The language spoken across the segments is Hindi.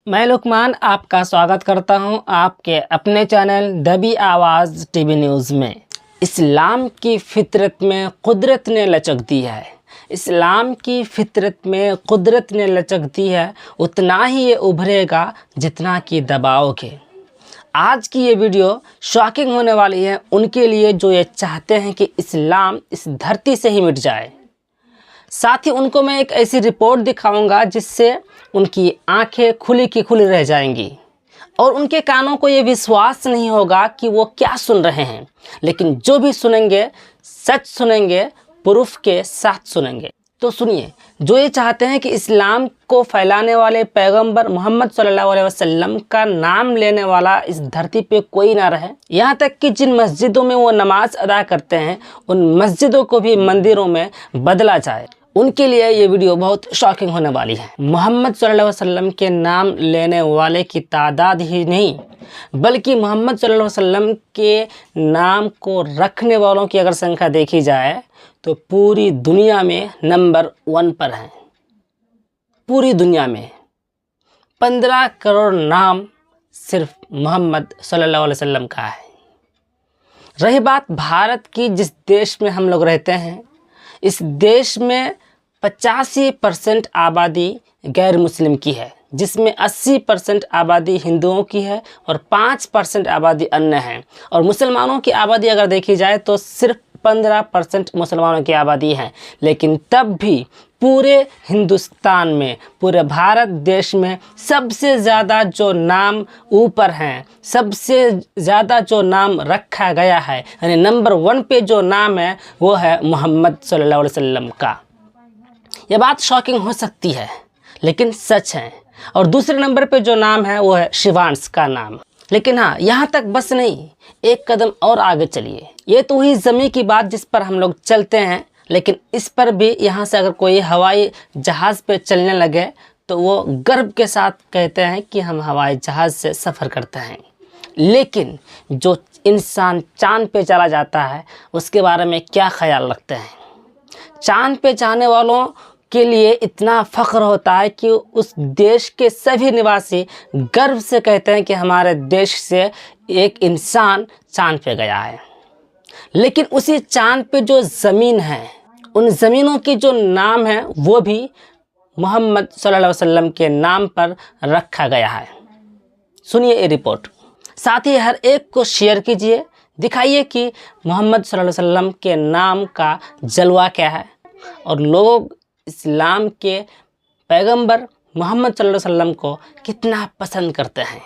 मैं लुकमान आपका स्वागत करता हूं आपके अपने चैनल दबी आवाज़ टीवी न्यूज़ में। इस्लाम की फितरत में कुदरत ने लचक दी है। इस्लाम की फितरत में कुदरत ने लचक दी है, उतना ही ये उभरेगा जितना कि दबाओगे। आज की ये वीडियो शॉकिंग होने वाली है उनके लिए जो ये चाहते हैं कि इस्लाम इस धरती से ही मिट जाए। साथ ही उनको मैं एक ऐसी रिपोर्ट दिखाऊंगा जिससे उनकी आंखें खुली की खुली रह जाएंगी और उनके कानों को ये विश्वास नहीं होगा कि वो क्या सुन रहे हैं, लेकिन जो भी सुनेंगे सच सुनेंगे, प्रूफ के साथ सुनेंगे। तो सुनिए, जो ये चाहते हैं कि इस्लाम को फैलाने वाले पैगंबर मोहम्मद सल्लल्लाहु अलैहि वसल्लम का नाम लेने वाला इस धरती पे कोई ना रहे, यहाँ तक कि जिन मस्जिदों में वो नमाज अदा करते हैं उन मस्जिदों को भी मंदिरों में बदला जाए, उनके लिए ये वीडियो बहुत शॉकिंग होने वाली है। मोहम्मद सल्लल्लाहु अलैहि वसल्लम के नाम लेने वाले की तादाद ही नहीं बल्कि मोहम्मद सल्लल्लाहु अलैहि वसल्लम के नाम को रखने वालों की अगर संख्या देखी जाए तो पूरी दुनिया में नंबर 1 पर है। पूरी दुनिया में 15 करोड़ नाम सिर्फ मोहम्मद सल्लल्लाहु अलैहि वसल्लम का है। रही बात भारत की, जिस देश में हम लोग रहते हैं, इस देश में 85% आबादी गैर मुस्लिम की है, जिसमें 80% आबादी हिंदुओं की है और 5% आबादी अन्य है। और मुसलमानों की आबादी अगर देखी जाए तो सिर्फ 15% मुसलमानों की आबादी है। लेकिन तब भी पूरे हिंदुस्तान में, पूरे भारत देश में सबसे ज़्यादा जो नाम ऊपर हैं, सबसे ज़्यादा जो नाम रखा गया है, यानी नंबर 1 पे जो नाम है वो है मोहम्मद सल्लल्लाहु अलैहि वसल्लम का। यह बात शॉकिंग हो सकती है लेकिन सच है। और दूसरे नंबर पे जो नाम है वो है शिवांश का नाम। लेकिन हाँ, यहाँ तक बस नहीं, एक कदम और आगे चलिए। ये तो हुई ज़मीन की बात जिस पर हम लोग चलते हैं, लेकिन इस पर भी यहाँ से अगर कोई हवाई जहाज़ पे चलने लगे तो वो गर्व के साथ कहते हैं कि हम हवाई जहाज़ से सफ़र करते हैं। लेकिन जो इंसान चाँद पे चला जाता है उसके बारे में क्या ख्याल रखते हैं? चाँद पे जाने वालों के लिए इतना फ़ख्र होता है कि उस देश के सभी निवासी गर्व से कहते हैं कि हमारे देश से एक इंसान चाँद पे गया है। लेकिन उसी चाँद पे जो ज़मीन है, उन ज़मीनों की जो नाम है वो भी मोहम्मद सल्लल्लाहु अलैहि वसल्लम के नाम पर रखा गया है। सुनिए ये रिपोर्ट, साथ ही हर एक को शेयर कीजिए, दिखाइए कि मोहम्मद सल्लल्लाहु अलैहि वसल्लम के नाम का जलवा क्या है और लोग इस्लाम के पैगंबर मोहम्मद सल्लल्लाहु अलैहि वसल्लम को कितना पसंद करते हैं।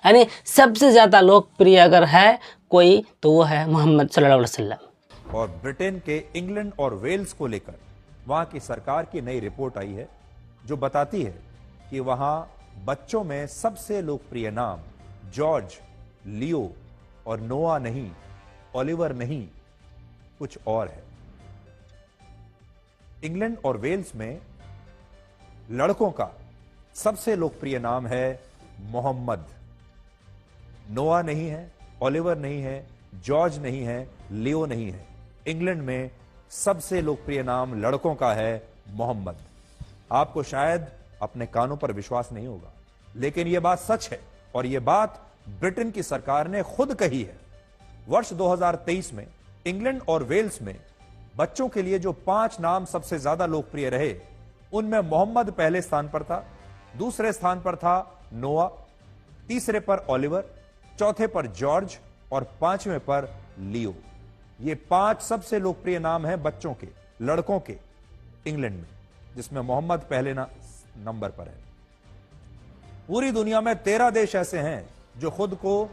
यानी सबसे ज़्यादा लोकप्रिय अगर है कोई तो वो है मोहम्मद सल्लल्लाहु अलैहि वसल्लम। और ब्रिटेन के इंग्लैंड और वेल्स को लेकर वहाँ की सरकार की नई रिपोर्ट आई है जो बताती है कि वहाँ बच्चों में सबसे लोकप्रिय नाम जॉर्ज, लियो और नोआ नहीं, ओलिवर नहीं, कुछ और है। इंग्लैंड और वेल्स में लड़कों का सबसे लोकप्रिय नाम है मोहम्मद। नोआ नहीं है, ओलिवर नहीं है, जॉर्ज नहीं है, लियो नहीं है। इंग्लैंड में सबसे लोकप्रिय नाम लड़कों का है मोहम्मद। आपको शायद अपने कानों पर विश्वास नहीं होगा, लेकिन यह बात सच है और यह बात ब्रिटेन की सरकार ने खुद कही है। वर्ष 2023 में इंग्लैंड और वेल्स में बच्चों के लिए जो 5 नाम सबसे ज्यादा लोकप्रिय रहे, उनमें मोहम्मद पहले स्थान पर था, दूसरे स्थान पर था नोआ, तीसरे पर ओलिवर, चौथे पर जॉर्ज और 5वें पर लियो। ये 5 सबसे लोकप्रिय नाम हैं बच्चों के, लड़कों के इंग्लैंड में, जिसमें मोहम्मद पहले नंबर पर है। पूरी दुनिया में 13 देश ऐसे हैं जो खुद को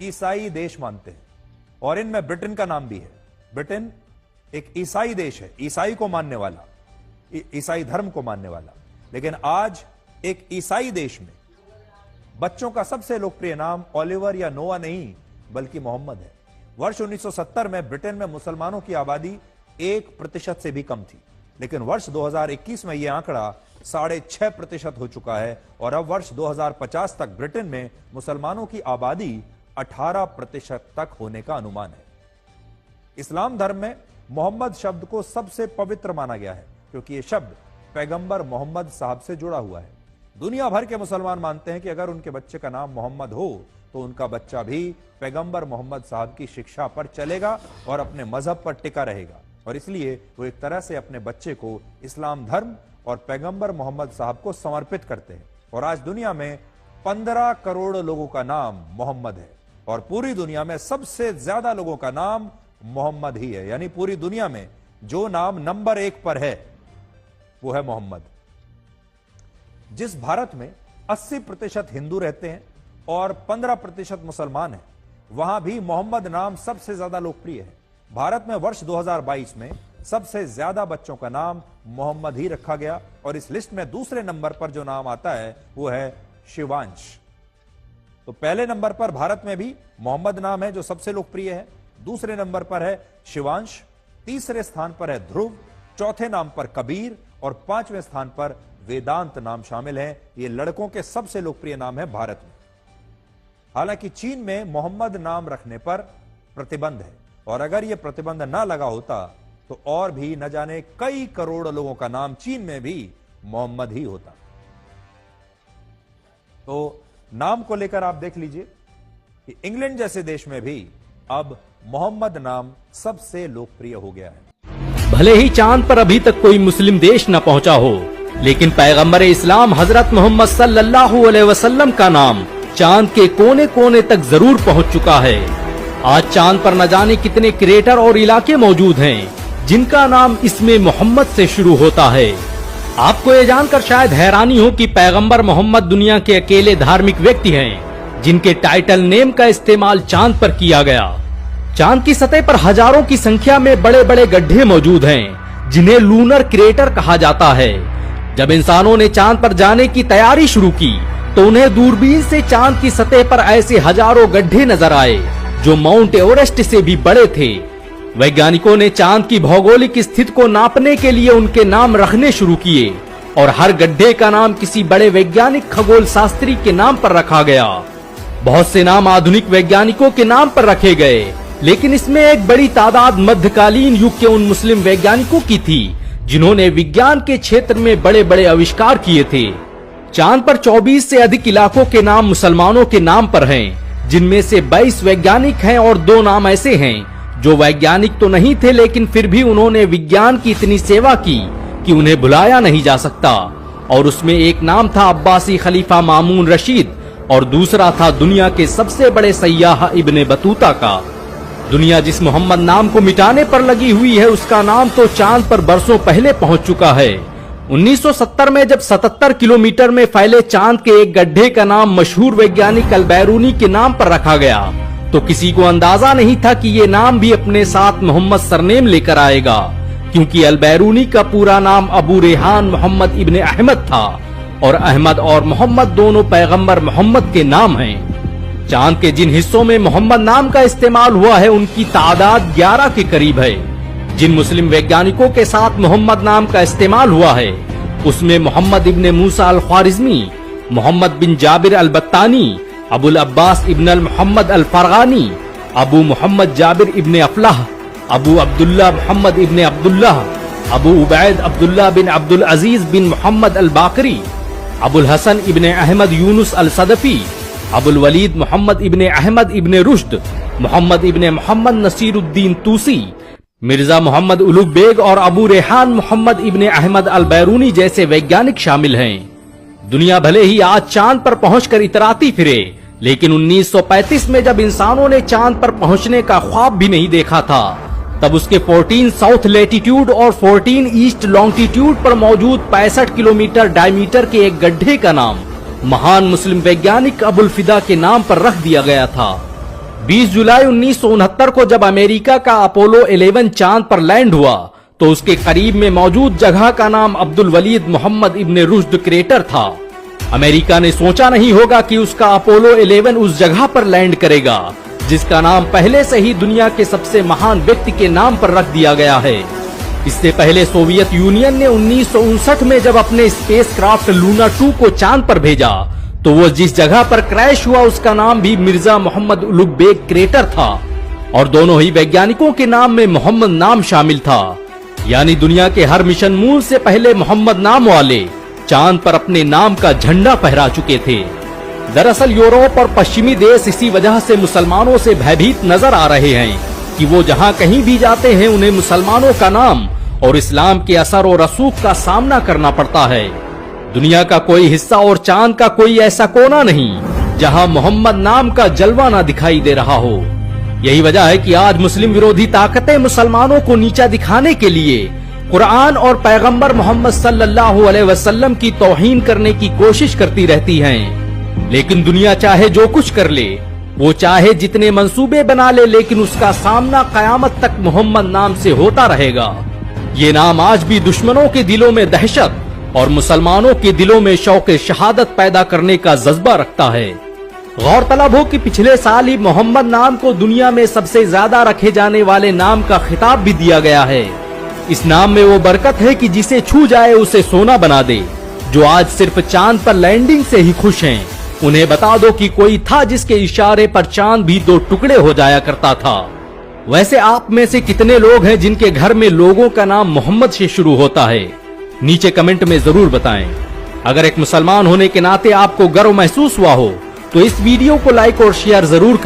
ईसाई देश मानते हैं और इनमें ब्रिटेन का नाम भी है। ब्रिटेन एक ईसाई देश है, ईसाई को मानने वाला, ईसाई धर्म को मानने वाला। लेकिन आज एक ईसाई देश में बच्चों का सबसे लोकप्रिय नाम ओलिवर या नोआ नहीं बल्कि मोहम्मद है। वर्ष 1970 में ब्रिटेन में मुसलमानों की आबादी 1% से भी कम थी, लेकिन वर्ष 2021 में यह आंकड़ा 6.5% हो चुका है और अब वर्ष 2050 तक ब्रिटेन में मुसलमानों की आबादी 18% तक होने का अनुमान है। इस्लाम धर्म में मोहम्मद शब्द को सबसे पवित्र माना गया है क्योंकि यह शब्द पैगंबर मोहम्मद साहब से जुड़ा हुआ है। दुनिया भर के मुसलमान मानते हैं कि अगर उनके बच्चे का नाम मोहम्मद हो तो उनका बच्चा भी पैगंबर मोहम्मद साहब की शिक्षा पर चलेगा और अपने मजहब पर टिका रहेगा, और इसलिए वो एक तरह से अपने बच्चे को इस्लाम धर्म और पैगंबर मोहम्मद साहब को समर्पित करते हैं। और आज दुनिया में 15 करोड़ लोगों का नाम मोहम्मद है, और पूरी दुनिया में सबसे ज्यादा लोगों का नाम मोहम्मद ही है। यानी पूरी दुनिया में जो नाम नंबर 1 पर है वो है मोहम्मद। जिस भारत में 80% हिंदू रहते हैं और 15% मुसलमान हैं, वहां भी मोहम्मद नाम सबसे ज्यादा लोकप्रिय है। भारत में वर्ष 2022 में सबसे ज्यादा बच्चों का नाम मोहम्मद ही रखा गया, और इस लिस्ट में दूसरे नंबर पर जो नाम आता है वो है शिवांश। तो पहले नंबर पर भारत में भी मोहम्मद नाम है जो सबसे लोकप्रिय है, दूसरे नंबर पर है शिवांश, तीसरे स्थान पर है ध्रुव, चौथे नाम पर कबीर और 5वें स्थान पर वेदांत नाम शामिल हैं। ये लड़कों के सबसे लोकप्रिय नाम है भारत में। हालांकि चीन में मोहम्मद नाम रखने पर प्रतिबंध है, और अगर यह प्रतिबंध ना लगा होता तो और भी न जाने कई करोड़ लोगों का नाम चीन में भी मोहम्मद ही होता। तो नाम को लेकर आप देख लीजिए कि इंग्लैंड जैसे देश में भी अब मोहम्मद नाम सबसे लोकप्रिय हो गया है। भले ही चांद पर अभी तक कोई मुस्लिम देश न पहुंचा हो, लेकिन पैगंबर इस्लाम हजरत मोहम्मद सल्लल्लाहु अलैहि वसल्लम का नाम चांद के कोने कोने तक जरूर पहुंच चुका है। आज चांद पर न जाने कितने क्रेटर और इलाके मौजूद हैं जिनका नाम इसमें मोहम्मद से शुरू होता है। आपको ये जानकर शायद हैरानी हो कि पैगंबर मोहम्मद दुनिया के अकेले धार्मिक व्यक्ति हैं जिनके टाइटल नेम का इस्तेमाल चांद पर किया गया। चांद की सतह पर हजारों की संख्या में बड़े बड़े गड्ढे मौजूद हैं जिन्हें लूनर क्रेटर कहा जाता है। जब इंसानों ने चांद पर जाने की तैयारी शुरू की तो उन्हें दूरबीन से चांद की सतह पर ऐसे हजारों गड्ढे नजर आए जो माउंट एवरेस्ट से भी बड़े थे। वैज्ञानिकों ने चांद की भौगोलिक स्थिति को नापने के लिए उनके नाम रखने शुरू किए, और हर गड्ढे का नाम किसी बड़े वैज्ञानिक खगोल शास्त्री के नाम पर रखा गया। बहुत से नाम आधुनिक वैज्ञानिकों के नाम पर रखे गए, लेकिन इसमें एक बड़ी तादाद मध्यकालीन युग के उन मुस्लिम वैज्ञानिकों की थी जिन्होंने विज्ञान के क्षेत्र में बड़े बड़े आविष्कार किए थे। चांद पर 24 से अधिक इलाकों के नाम मुसलमानों के नाम पर हैं, जिनमें से 22 वैज्ञानिक हैं और 2 नाम ऐसे हैं जो वैज्ञानिक तो नहीं थे, लेकिन फिर भी उन्होंने विज्ञान की इतनी सेवा की कि उन्हें भुलाया नहीं जा सकता। और उसमें एक नाम था अब्बासी खलीफा मामून रशीद, और दूसरा था दुनिया के सबसे बड़े सयाह इब्ने बतूता का। दुनिया जिस मोहम्मद नाम को मिटाने पर लगी हुई है, उसका नाम तो चांद पर बरसों पहले पहुंच चुका है। 1970 में जब 77 किलोमीटर में फैले चांद के एक गड्ढे का नाम मशहूर वैज्ञानिक अल-बैरूनी के नाम पर रखा गया, तो किसी को अंदाजा नहीं था कि ये नाम भी अपने साथ मोहम्मद सरनेम लेकर आएगा, क्योंकि अल-बैरूनी का पूरा नाम अबू रेहान मोहम्मद इब्ने अहमद था, और अहमद और मोहम्मद दोनों पैगंबर मोहम्मद के नाम हैं। चांद के जिन हिस्सों में मोहम्मद नाम का इस्तेमाल हुआ है उनकी तादाद 11 के करीब है। जिन मुस्लिम वैज्ञानिकों के साथ मोहम्मद नाम का इस्तेमाल हुआ है उसमें मोहम्मद इब्ने मूसा अल ख्वारिज़मी, मोहम्मद बिन जाबिर अल बत्तानी, अबुल अब्बास इब्न अल मोहम्मद अल फरगानी, अबू मोहम्मद जाबिर इब्ने अफलाह, अबू अब्दुल्ला मोहम्मद इब्ने अब्दुल्लाह, अबू उबैद अब्दुल्ला बिन अब्दुल अजीज बिन मोहम्मद अल बाकरी, अबुल हसन इब्ने अहमद यूनुस अल सदफी, अबुल वलीद मोहम्मद इब्ने अहमद इब्ने रुश्द, मोहम्मद इब्ने मोहम्मद नसीरुद्दीन तूसी, मिर्जा मोहम्मद उलुग बेग और अबू रेहान मोहम्मद इब्ने अहमद अल बैरूनी जैसे वैज्ञानिक शामिल हैं। दुनिया भले ही आज चांद पर पहुंचकर इतराती फिरे, लेकिन 1935 में जब इंसानों ने चांद पर पहुंचने का ख्वाब भी नहीं देखा था, तब उसके 14 साउथ लेटीट्यूड और 14 ईस्ट लॉन्गिट्यूड पर मौजूद 65 किलोमीटर डायमीटर के एक गड्ढे का नाम महान मुस्लिम वैज्ञानिक अबुल फिदा के नाम पर रख दिया गया था। 20 जुलाई 1969 को जब अमेरिका का अपोलो 11 चांद पर लैंड हुआ, तो उसके करीब में मौजूद जगह का नाम अब्दुल वलीद मोहम्मद इब्ने रुश्द क्रेटर था। अमेरिका ने सोचा नहीं होगा कि उसका अपोलो 11 उस जगह पर लैंड करेगा जिसका नाम पहले से ही दुनिया के सबसे महान व्यक्ति के नाम पर रख दिया गया है। इससे पहले सोवियत यूनियन ने 1959 में जब अपने स्पेसक्राफ्ट लूना 2 को चांद पर भेजा, तो वो जिस जगह पर क्रैश हुआ उसका नाम भी मिर्जा मोहम्मद उलुग बेग क्रेटर था, और दोनों ही वैज्ञानिकों के नाम में मोहम्मद नाम शामिल था। यानी दुनिया के हर मिशन मून से पहले मोहम्मद नाम वाले चांद पर अपने नाम का झंडा फहरा चुके थे। दरअसल यूरोप और पश्चिमी देश इसी वजह से मुसलमानों से भयभीत नजर आ रहे हैं कि वो जहां कहीं भी जाते हैं उन्हें मुसलमानों का नाम और इस्लाम के असर और रसूख का सामना करना पड़ता है। दुनिया का कोई हिस्सा और चांद का कोई ऐसा कोना नहीं जहां मोहम्मद नाम का जलवा ना दिखाई दे रहा हो। यही वजह है कि आज मुस्लिम विरोधी ताकतें मुसलमानों को नीचा दिखाने के लिए कुरान और पैगंबर मोहम्मद सल्लल्लाहु अलैहि वसल्लम की तौहीन करने की कोशिश करती रहती हैं। लेकिन दुनिया चाहे जो कुछ कर ले, वो चाहे जितने मंसूबे बना ले, लेकिन उसका सामना कयामत तक मोहम्मद नाम से होता रहेगा। ये नाम आज भी दुश्मनों के दिलों में दहशत और मुसलमानों के दिलों में शौक़ शहादत पैदा करने का जज्बा रखता है। गौरतलब हो कि पिछले साल ही मोहम्मद नाम को दुनिया में सबसे ज्यादा रखे जाने वाले नाम का खिताब भी दिया गया है। इस नाम में वो बरकत है कि जिसे छू जाए उसे सोना बना दे। जो आज सिर्फ चांद पर लैंडिंग से ही खुश हैं, उन्हें बता दो कि कोई था जिसके इशारे पर चांद भी 2 टुकड़े हो जाया करता था। वैसे आप में से कितने लोग हैं जिनके घर में लोगों का नाम मोहम्मद से शुरू होता है? नीचे कमेंट में जरूर बताएं। अगर एक मुसलमान होने के नाते आपको गर्व महसूस हुआ हो तो इस वीडियो को लाइक और शेयर जरूर करें।